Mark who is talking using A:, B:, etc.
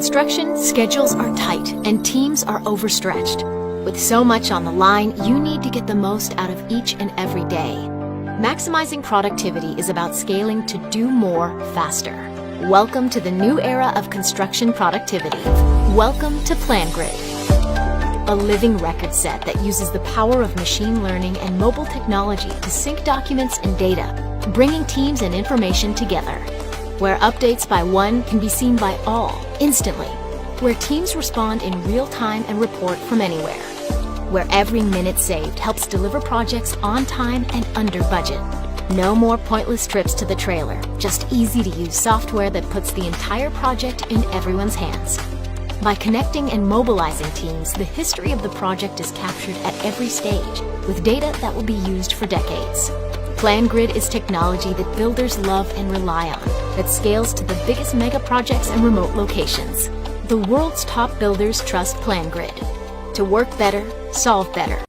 A: construction, schedules are tight and teams are overstretched. With so much on the line, you need to get the most out of each and every day. Maximizing productivity is about scaling to do more faster. Welcome to the new era of construction productivity. Welcome to PlanGrid, a living record set that uses the power of machine learning and mobile technology to sync documents and data, bringing teams and information together. Where updates by one can be seen by all instantly. Where teams respond in real time and report from anywhere. Where every minute saved helps deliver projects on time and under budget. No more pointless trips to the trailer, just easy-to-use software that puts the entire project in everyone's hands. By connecting and mobilizing teams, the history of the project is captured at every stage, with data that will be used for decades. PlanGrid is technology that builders love and rely on, that scales to the biggest mega projects and remote locations. The world's top builders trust PlanGrid to work better, solve better.